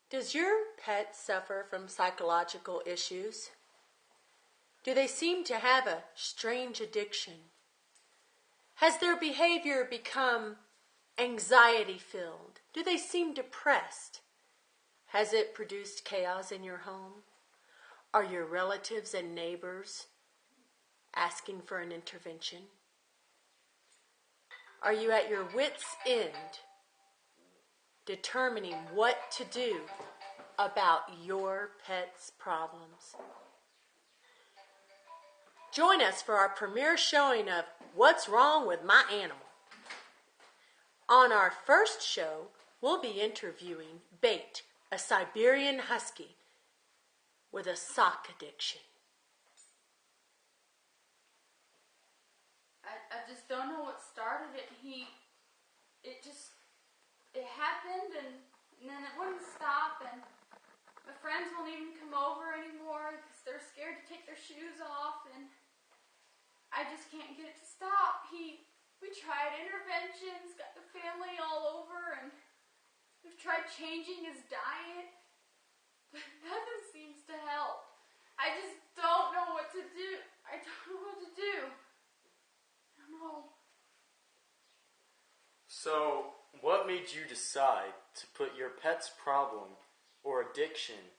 Does your pet suffer from psychological issues? Do they seem to have a strange addiction? Has their behavior become anxiety-filled? Do they seem depressed? Has it produced chaos in your home? Are your relatives and neighbors asking for an intervention? Are you at your wits' end, determining what to do about your pet's problems? Join us for our premiere showing of What's Wrong with My Animal. On our first show, we'll be interviewing Bait, a Siberian Husky with a sock addiction. I just don't know what started it. It happened and then it wouldn't stop, and my friends won't even come over anymore because they're scared to take their shoes off, and I just can't get it to stop. We tried interventions, got the family all over, and we've tried changing his diet, but nothing seems to help. I just don't know what to do. I don't know what to do. I don't know. So, what made you decide to put your pet's problem or addiction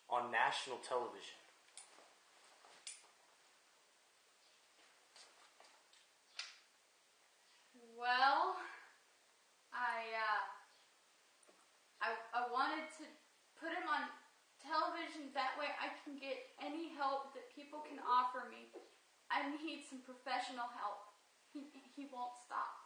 on national television? Well, I wanted to put him on television. That way I can get any help that people can offer me. I need some professional help. He won't stop.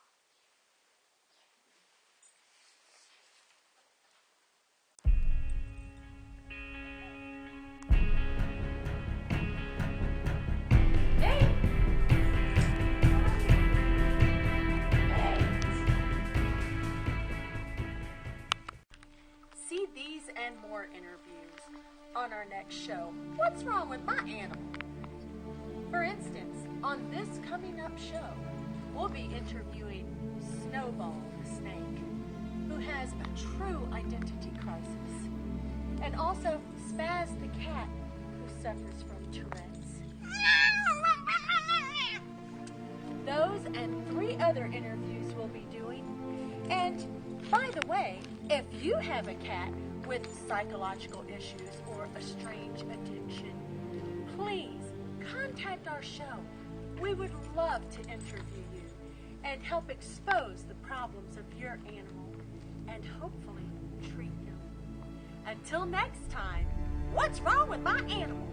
See these and more interviews on our next show, What's Wrong with My Animal? For instance, on this coming up show, we'll be interviewing Snowball the snake, who has a true identity crisis, and also Spaz the cat, who suffers from Tourette's. Those and 3 other interviews we'll be doing. And by the way, if you have a cat with psychological issues or a strange addiction, please contact our show. We would love to interview you and help expose the problems of your animal and hopefully treat them. Until next time, what's wrong with my animal?